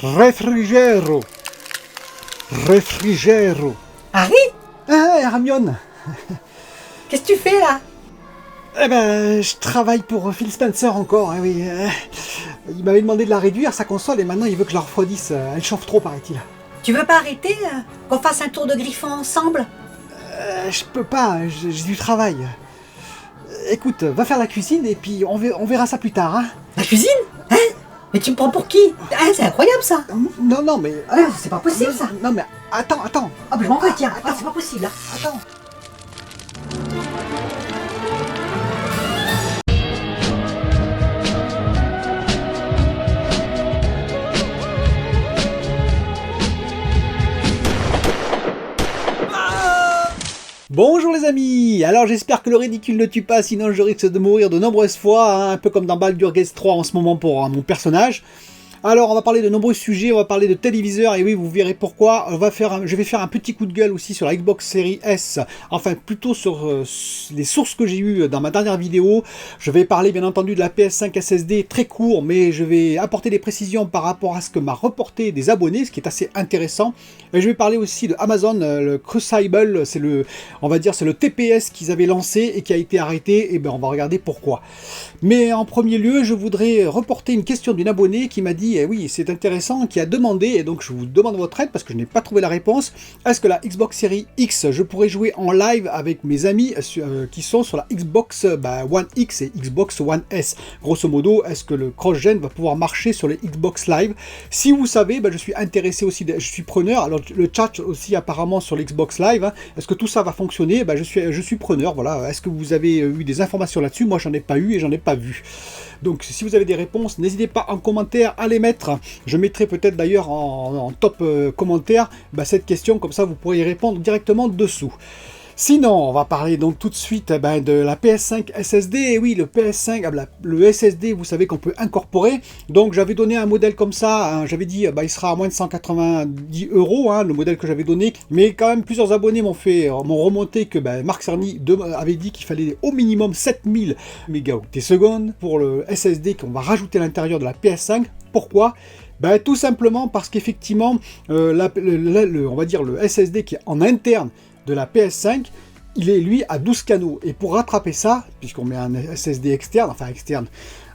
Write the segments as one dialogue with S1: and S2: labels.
S1: Refrigero. Refrigero.
S2: Harry,
S1: Ah, Hermione.
S2: qu'est-ce que tu fais là?
S1: Eh ben, je travaille pour Phil Spencer encore, hein, oui. Il m'avait demandé de la réduire, sa console, et maintenant il veut que je la refroidisse. Elle chauffe trop, paraît-il.
S2: Tu veux pas arrêter qu'on fasse un tour de Griffon ensemble?
S1: Je peux pas, j'ai du travail. Écoute, va faire la cuisine, et puis on verra ça plus tard, hein.
S2: La cuisine? Hein? Mais tu me prends pour qui? Hein, c'est incroyable ça!
S1: Non, mais...
S2: Ah, c'est pas possible ça!
S1: Non, mais attends.
S2: Ah, mais je m'en vais, tiens! Ah, c'est pas possible!
S1: Attends. Bonjour les amis. Alors j'espère que le ridicule ne tue pas, sinon je risque de mourir de nombreuses fois, hein, un peu comme dans Baldur's Gate 3 en ce moment pour mon personnage. Alors on va parler de nombreux sujets, on va parler de téléviseurs, et oui vous verrez pourquoi. Je vais faire un petit coup de gueule aussi sur la Xbox Series S, enfin plutôt sur les sources que j'ai eues dans ma dernière vidéo. Je vais parler bien entendu de la PS5 SSD, très court, mais je vais apporter des précisions par rapport à ce que m'a reporté des abonnés, ce qui est assez intéressant. Et je vais parler aussi de Amazon, le Crucible, c'est le TPS qu'ils avaient lancé et qui a été arrêté, et ben on va regarder pourquoi. Mais en premier lieu, je voudrais reporter une question d'une abonnée qui m'a dit, eh oui, c'est intéressant, qui a demandé, et donc je vous demande votre aide parce que je n'ai pas trouvé la réponse, est-ce que la Xbox Series X, je pourrais jouer en live avec mes amis qui sont sur la Xbox One X et Xbox One S? Grosso modo, est-ce que le cross-gen va pouvoir marcher sur les Xbox Live? Si vous savez, je suis intéressé aussi, je suis preneur, alors le chat aussi apparemment sur l'Xbox Live, hein, est-ce que tout ça va fonctionner? Je suis preneur, voilà. Est-ce que vous avez eu des informations là-dessus? Moi j'en ai pas eu et j'en ai pas vu. Donc si vous avez des réponses, n'hésitez pas en commentaire à les mettre. Je mettrai peut-être d'ailleurs en top commentaire cette question, comme ça vous pourrez y répondre directement dessous. Sinon, on va parler donc tout de suite de la PS5 SSD. Et oui, le PS5, le SSD, vous savez qu'on peut incorporer. Donc j'avais donné un modèle comme ça, hein, j'avais dit il sera à moins de 190 €, hein, le modèle que j'avais donné. Mais quand même, plusieurs abonnés m'ont remonté que Marc Cerny avait dit qu'il fallait au minimum 7000 mégaoctets pour le SSD qu'on va rajouter à l'intérieur de la PS5. Pourquoi ? Tout simplement parce qu'effectivement, on va dire le SSD qui est en interne de la PS5, il est lui à 12 canaux. Et pour rattraper ça, puisqu'on met un SSD externe,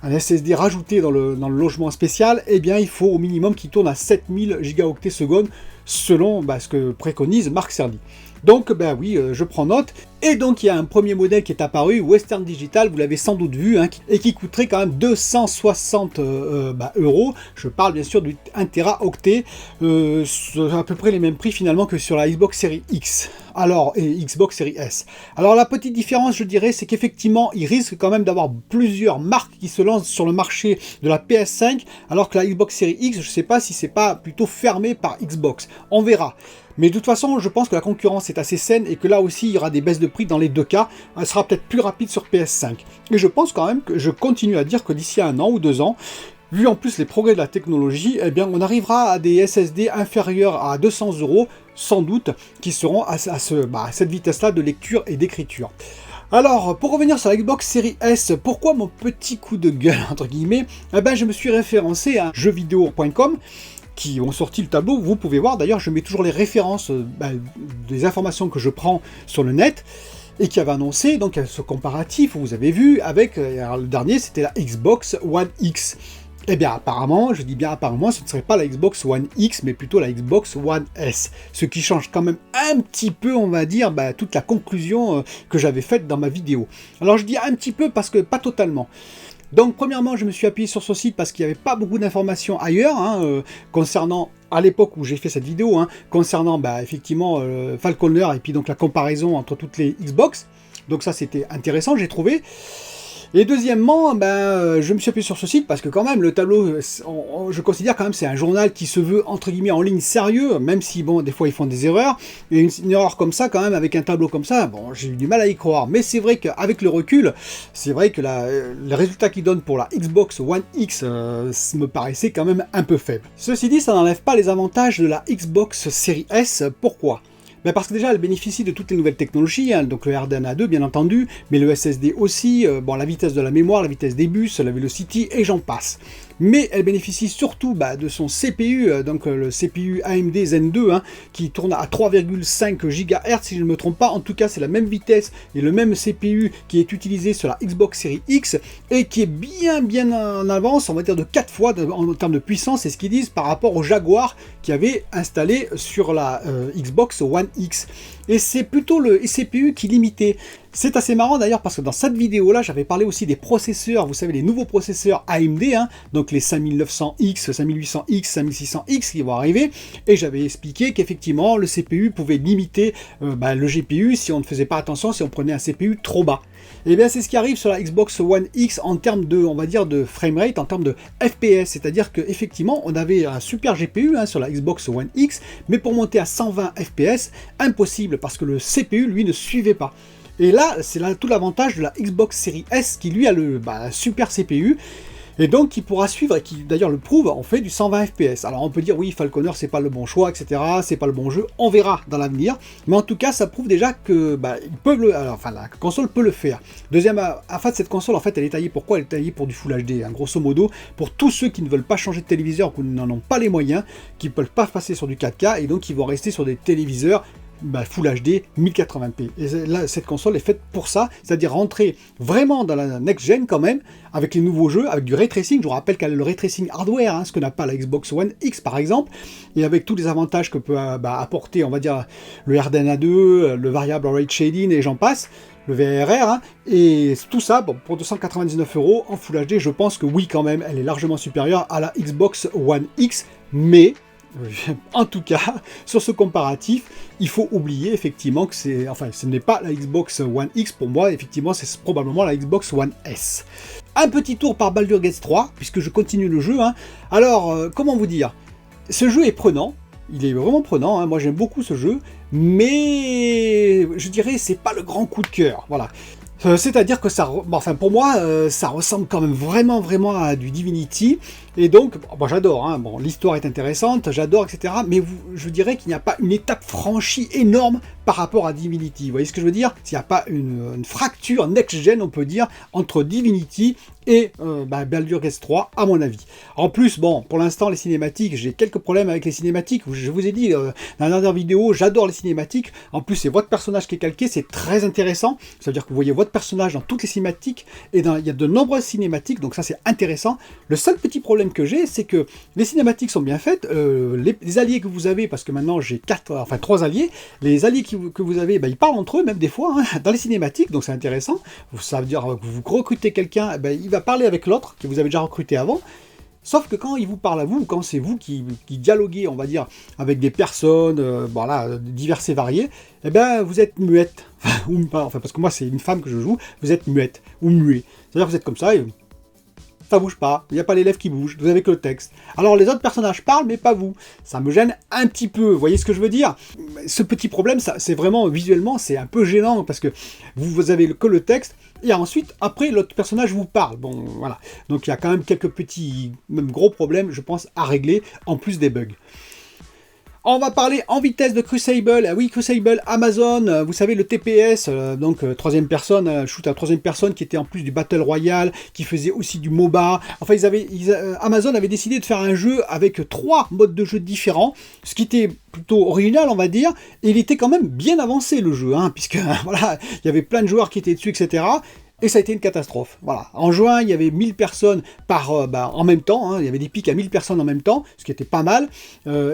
S1: un SSD rajouté dans le logement spécial, eh bien il faut au minimum qu'il tourne à 7000 gigaoctets secondes, selon ce que préconise Marc Cerny. Donc oui, je prends note. Et donc il y a un premier modèle qui est apparu, Western Digital, vous l'avez sans doute vu, hein, et qui coûterait quand même 260 €. Je parle bien sûr du 1 Teraoctet, c'est à peu près les mêmes prix finalement que sur la Xbox Series X. Et Xbox Series S. Alors la petite différence, je dirais, c'est qu'effectivement, il risque quand même d'avoir plusieurs marques qui se lancent sur le marché de la PS5, alors que la Xbox Series X, je ne sais pas si c'est pas plutôt fermé par Xbox. On verra. Mais de toute façon, je pense que la concurrence est assez saine et que là aussi, il y aura des baisses de prix dans les deux cas. Elle sera peut-être plus rapide sur PS5. Et je pense quand même que je continue à dire que d'ici 1 an ou 2 ans, vu en plus les progrès de la technologie, eh bien on arrivera à des SSD inférieurs à 200 €, sans doute, qui seront à cette vitesse-là de lecture et d'écriture. Alors, pour revenir sur la Xbox Series S, pourquoi mon petit coup de gueule, entre guillemets? Je me suis référencé à jeuxvideo.com, qui ont sorti le tableau. Vous pouvez voir, d'ailleurs, je mets toujours les références des informations que je prends sur le net, et qui avait annoncé donc ce comparatif, vous avez vu, avec, le dernier, c'était la Xbox One X. Eh bien, apparemment, je dis bien apparemment, ce ne serait pas la Xbox One X, mais plutôt la Xbox One S. Ce qui change quand même un petit peu, on va dire, toute la conclusion que j'avais faite dans ma vidéo. Alors, je dis un petit peu parce que pas totalement. Donc premièrement, je me suis appuyé sur ce site parce qu'il n'y avait pas beaucoup d'informations ailleurs, concernant, à l'époque où j'ai fait cette vidéo, concernant effectivement Falconer et puis donc la comparaison entre toutes les Xbox. Donc ça c'était intéressant, j'ai trouvé. Et deuxièmement, je me suis appuyé sur ce site parce que quand même le tableau, je considère quand même c'est un journal qui se veut entre guillemets en ligne sérieux, même si des fois ils font des erreurs. Et une erreur comme ça quand même avec un tableau comme ça, j'ai eu du mal à y croire. Mais c'est vrai qu'avec le recul, c'est vrai que les résultats qu'ils donnent pour la Xbox One X me paraissaient quand même un peu faibles. Ceci dit, ça n'enlève pas les avantages de la Xbox Series S. Pourquoi ? Parce que déjà elle bénéficie de toutes les nouvelles technologies, donc le RDNA2 bien entendu, mais le SSD aussi, la vitesse de la mémoire, la vitesse des bus, la Velocity et j'en passe. mais elle bénéficie surtout de son CPU, donc le CPU AMD Zen 2, hein, qui tourne à 3,5 GHz si je ne me trompe pas. En tout cas, c'est la même vitesse et le même CPU qui est utilisé sur la Xbox Series X et qui est bien en avance, on va dire de 4 fois en termes de puissance, c'est ce qu'ils disent par rapport au Jaguar qui avait installé sur la Xbox One X. Et c'est plutôt le CPU qui limitait. C'est assez marrant d'ailleurs parce que dans cette vidéo là j'avais parlé aussi des processeurs, vous savez les nouveaux processeurs AMD, hein, donc les 5900X, 5800X, 5600X qui vont arriver, et j'avais expliqué qu'effectivement le CPU pouvait limiter le GPU si on ne faisait pas attention, si on prenait un CPU trop bas. Et bien c'est ce qui arrive sur la Xbox One X en termes de, on va dire, de framerate, en termes de FPS, c'est-à-dire qu'effectivement on avait un super GPU hein, sur la Xbox One X, mais pour monter à 120 FPS, impossible parce que le CPU lui ne suivait pas. Et là, c'est là tout l'avantage de la Xbox Series S qui lui a le super CPU, et donc qui pourra suivre, et qui d'ailleurs le prouve, on fait du 120 FPS. Alors on peut dire oui, Falconer c'est pas le bon choix, etc., c'est pas le bon jeu, on verra dans l'avenir, mais en tout cas ça prouve déjà que ils peuvent la console peut le faire. Deuxième, en fait cette console en fait elle est taillée, pourquoi elle est taillée pour du Full HD, hein, grosso modo, pour tous ceux qui ne veulent pas changer de téléviseur, qui n'en ont pas les moyens, qui ne peuvent pas passer sur du 4K, et donc qui vont rester sur des téléviseurs Full HD 1080p. Et là, cette console est faite pour ça, c'est-à-dire rentrer vraiment dans la next-gen quand même, avec les nouveaux jeux, avec du ray tracing. Je vous rappelle qu'elle a le ray tracing hardware, hein, ce que n'a pas la Xbox One X par exemple, et avec tous les avantages que peut apporter, on va dire, le RDNA2, le variable rate shading et j'en passe, le VRR, hein, et tout ça, pour 299 € en Full HD, je pense que oui quand même, elle est largement supérieure à la Xbox One X, mais en tout cas, sur ce comparatif, il faut oublier effectivement que ce n'est pas la Xbox One X pour moi, effectivement c'est probablement la Xbox One S. Un petit tour par Baldur's Gate 3, puisque je continue le jeu, hein. Alors, comment vous dire, ce jeu est prenant, il est vraiment prenant, hein. Moi j'aime beaucoup ce jeu, mais je dirais c'est pas le grand coup de cœur, voilà. C'est-à-dire que ça, pour moi, ça ressemble quand même vraiment à du Divinity, et donc, j'adore, hein, l'histoire est intéressante, j'adore, etc., mais je dirais qu'il n'y a pas une étape franchie énorme par rapport à Divinity, vous voyez ce que je veux dire? S'il n'y a pas une fracture next-gen, on peut dire, entre Divinity et Baldur's Gate 3, à mon avis. En plus, pour l'instant, les cinématiques, j'ai quelques problèmes avec les cinématiques, je vous ai dit dans la dernière vidéo, j'adore les cinématiques, en plus c'est votre personnage qui est calqué, c'est très intéressant, ça veut dire que vous voyez votre personnage dans toutes les cinématiques, et il y a de nombreuses cinématiques, donc ça c'est intéressant. Le seul petit problème que j'ai, c'est que les cinématiques sont bien faites, les alliés que vous avez, parce que maintenant j'ai 3 alliés, les alliés que vous avez, ils parlent entre eux, même des fois, hein, dans les cinématiques, donc c'est intéressant. Ça veut dire que vous recrutez quelqu'un, il va parler avec l'autre, que vous avez déjà recruté avant, sauf que quand il vous parle à vous, quand c'est vous qui dialoguez, on va dire, avec des personnes, diverses et variées, vous êtes muette, ou pas, parce que moi c'est une femme que je joue, vous êtes muette, ou muet, c'est-à-dire que vous êtes comme ça, et ça bouge pas, il n'y a pas les lèvres qui bougent, vous avez que le texte. Alors les autres personnages parlent, mais pas vous. Ça me gêne un petit peu, vous voyez ce que je veux dire? Ce petit problème, c'est vraiment, visuellement, c'est un peu gênant, parce que vous avez que le texte, et ensuite, après, l'autre personnage vous parle. Voilà. Donc il y a quand même quelques petits, même gros problèmes, je pense, à régler, en plus des bugs. On va parler en vitesse de Crucible. Ah oui, Crucible, Amazon, vous savez le TPS, donc troisième personne, shoot à troisième personne qui était en plus du Battle Royale, qui faisait aussi du MOBA. Enfin, Amazon avait décidé de faire un jeu avec 3 modes de jeu différents, ce qui était plutôt original, on va dire, et il était quand même bien avancé le jeu, hein, puisque voilà, il y avait plein de joueurs qui étaient dessus, etc. Et ça a été une catastrophe. Voilà. En juin, il y avait 1000 personnes en même temps. Hein. Il y avait des pics à 1000 personnes en même temps, ce qui était pas mal.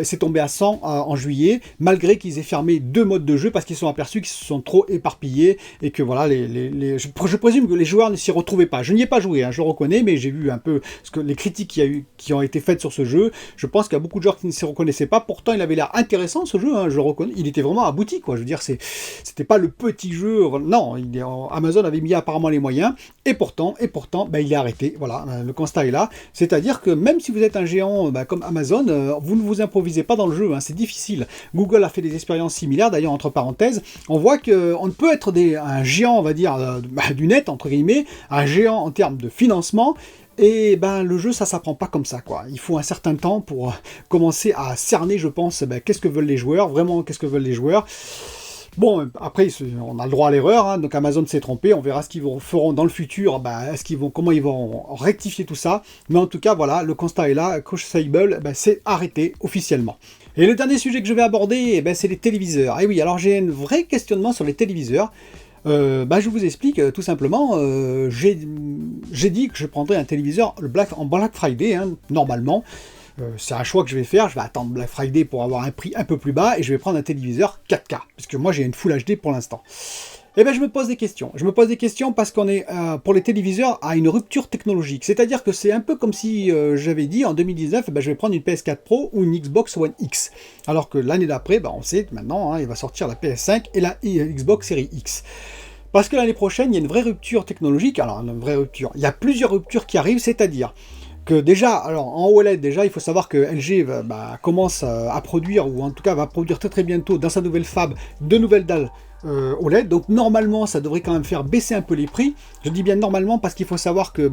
S1: C'est tombé à 100 en juillet, malgré qu'ils aient fermé 2 modes de jeu parce qu'ils se sont aperçus qu'ils se sont trop éparpillés et que voilà, je présume que les joueurs ne s'y retrouvaient pas. Je n'y ai pas joué, hein, je le reconnais, mais j'ai vu un peu les critiques qui ont été faites sur ce jeu. Je pense qu'il y a beaucoup de joueurs qui ne s'y reconnaissaient pas. Pourtant, il avait l'air intéressant ce jeu. Hein, je le reconnais. Il était vraiment abouti, quoi. Je veux dire, c'était pas le petit jeu. Non, Amazon avait mis apparemment les moyens, et pourtant, il est arrêté. Voilà, le constat est là. C'est-à-dire que même si vous êtes un géant comme Amazon, vous ne vous improvisez pas dans le jeu, hein, c'est difficile. Google a fait des expériences similaires, d'ailleurs, entre parenthèses, on voit qu'on ne peut être un géant, on va dire, du net, entre guillemets, un géant en termes de financement, et le jeu, ça s'apprend pas comme ça, quoi. Il faut un certain temps pour commencer à cerner, je pense, qu'est-ce que veulent les joueurs, vraiment, qu'est-ce que veulent les joueurs. Bon, après, on a le droit à l'erreur, hein, donc Amazon s'est trompé, on verra ce qu'ils feront dans le futur, comment ils vont rectifier tout ça, mais en tout cas, voilà, le constat est là, Crushable c'est arrêté officiellement. Et le dernier sujet que je vais aborder, c'est les téléviseurs. Et oui, alors j'ai un vrai questionnement sur les téléviseurs. Je vous explique tout simplement, j'ai dit que je prendrais un téléviseur en Black Friday, hein, normalement. C'est un choix que je vais faire, je vais attendre Black Friday pour avoir un prix un peu plus bas, et je vais prendre un téléviseur 4K, parce que moi j'ai une Full HD pour l'instant. Et je me pose des questions. Je me pose des questions parce qu'on est, pour les téléviseurs, à une rupture technologique. C'est-à-dire que c'est un peu comme si j'avais dit en 2019, je vais prendre une PS4 Pro ou une Xbox One X. Alors que l'année d'après, on sait maintenant, hein, il va sortir la PS5 et la Xbox Series X. Parce que l'année prochaine, il y a une vraie rupture technologique. Alors, une vraie rupture. Il y a plusieurs ruptures qui arrivent, c'est-à-dire que déjà, alors en OLED, déjà, il faut savoir que LG commence à produire, ou en tout cas va produire très très bientôt dans sa nouvelle fab, de nouvelles dalles OLED. Donc normalement, ça devrait quand même faire baisser un peu les prix. Je dis bien normalement parce qu'il faut savoir que,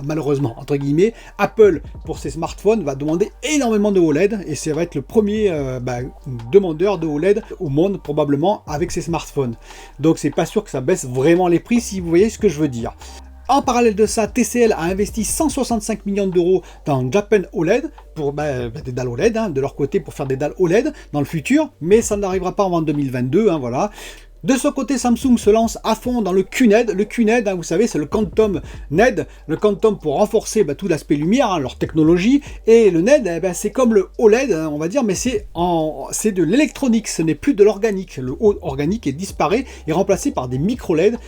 S1: malheureusement, entre guillemets, Apple, pour ses smartphones, va demander énormément de OLED, et ça va être le premier demandeur de OLED au monde, probablement, avec ses smartphones. Donc c'est pas sûr que ça baisse vraiment les prix, si vous voyez ce que je veux dire. En parallèle de ça, TCL a investi 165 millions d'euros dans Japan OLED, pour des dalles OLED, hein, de leur côté, pour faire des dalles OLED dans le futur, mais ça n'arrivera pas avant 2022, hein, voilà. De son côté, Samsung se lance à fond dans le QNED. Le QNED, hein, vous savez, c'est le Quantum NED, le Quantum pour renforcer tout l'aspect lumière, hein, leur technologie. Et le NED, c'est comme le OLED, hein, on va dire, mais c'est de l'électronique, ce n'est plus de l'organique. Le haut organique est disparu et remplacé par des micro-LED.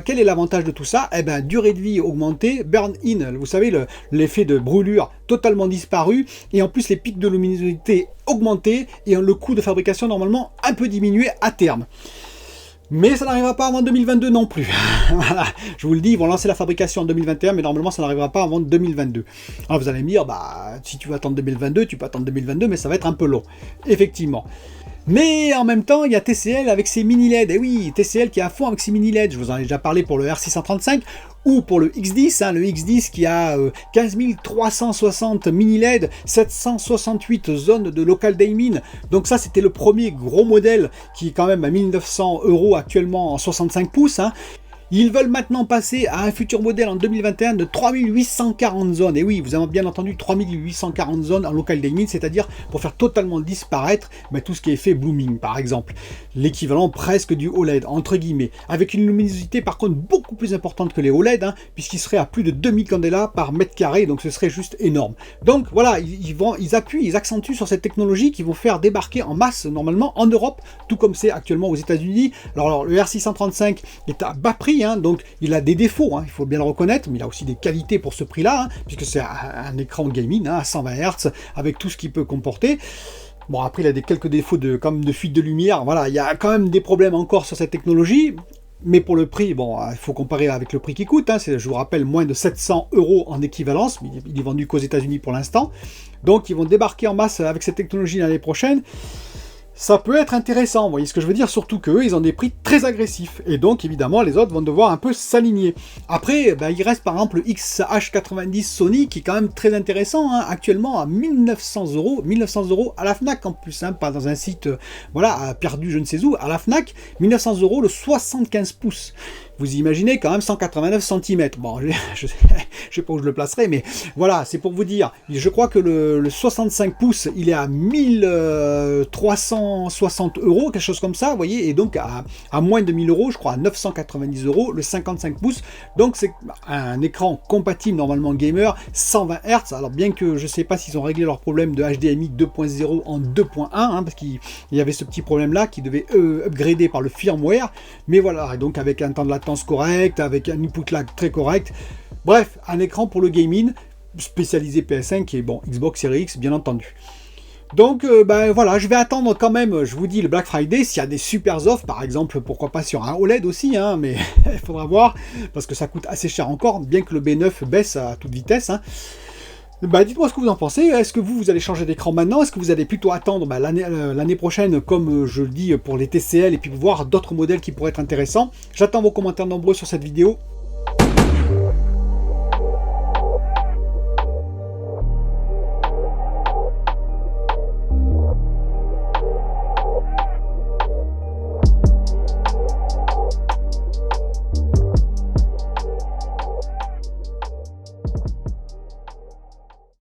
S1: Quel est l'avantage de tout ça? Durée de vie augmentée, burn-in, vous savez, l'effet de brûlure totalement disparu, et en plus les pics de luminosité augmentés, et le coût de fabrication normalement un peu diminué à terme. Mais ça n'arrivera pas avant 2022 non plus. Voilà, je vous le dis, ils vont lancer la fabrication en 2021, mais normalement ça n'arrivera pas avant 2022. Alors vous allez me dire, si tu veux attendre 2022, tu peux attendre 2022, mais ça va être un peu long, effectivement. Mais en même temps, il y a TCL avec ses mini LED. Et oui, TCL qui est à fond avec ses mini LED. Je vous en ai déjà parlé pour le R635 ou pour le X10. Hein, le X10 qui a 15 360 mini LED, 768 zones de local dimming. Donc ça, c'était le premier gros modèle qui est quand même à 1900 € actuellement en 65 pouces. Hein. Ils veulent maintenant passer à un futur modèle en 2021 de 3840 zones. Et oui, vous avez bien entendu, 3840 zones en local dimming, c'est-à-dire pour faire totalement disparaître tout ce qui est effet blooming, par exemple. L'équivalent presque du OLED, entre guillemets. Avec une luminosité, par contre, beaucoup plus importante que les OLED, hein, puisqu'il serait à plus de 2000 candela par mètre carré, donc ce serait juste énorme. Donc voilà, ils accentuent sur cette technologie qui vont faire débarquer en masse, normalement, en Europe, tout comme c'est actuellement aux États-Unis. Alors, le R635 est à bas prix, hein, donc il a des défauts, hein, il faut bien le reconnaître, mais il a aussi des qualités pour ce prix-là, hein, puisque c'est un écran gaming à 120 Hz avec tout ce qu'il peut comporter. Bon, après, il a quelques défauts de fuite de lumière. Voilà, il y a quand même des problèmes encore sur cette technologie. Mais pour le prix, il faut comparer avec le prix qui coûte. Hein, je vous rappelle, moins de 700 € en équivalence. Mais il est vendu qu'aux États-Unis pour l'instant. Donc, ils vont débarquer en masse avec cette technologie l'année prochaine. Ça peut être intéressant, vous voyez ce que je veux dire, surtout qu'eux, ils ont des prix très agressifs, et donc évidemment les autres vont devoir un peu s'aligner. Après, il reste par exemple le XH90 Sony, qui est quand même très intéressant, hein, actuellement à 1900 € à la Fnac en plus, hein, pas dans un site, perdu je ne sais où, à la Fnac, 1900 € le 75 pouces. Vous imaginez quand même 189 cm. Bon, je sais pas où je le placerai, mais voilà, c'est pour vous dire. Je crois que le 65 pouces, il est à 1360 €, quelque chose comme ça, vous voyez, et donc à moins de 1000 €, je crois à 990 € le 55 pouces. Donc c'est un écran compatible normalement gamer, 120 Hz. Alors bien que je sais pas s'ils ont réglé leur problème de HDMI 2.0 en 2.1, hein, parce qu'il y avait ce petit problème-là qui devait upgrader par le firmware. Mais voilà, et donc avec un temps de latence correct, avec un input lag très correct. Bref, un écran pour le gaming, spécialisé PS5 et bon, Xbox Series X bien entendu. Donc voilà, je vais attendre quand même, je vous dis, le Black Friday, s'il y a des super offres, par exemple, pourquoi pas sur un OLED aussi, hein, mais il faudra voir, parce que ça coûte assez cher encore, bien que le B9 baisse à toute vitesse, hein. Dites-moi ce que vous en pensez. Est-ce que vous allez changer d'écran maintenant? Est-ce que vous allez plutôt attendre l'année prochaine, comme je le dis pour les TCL, et puis voir d'autres modèles qui pourraient être intéressants? J'attends vos commentaires nombreux sur cette vidéo.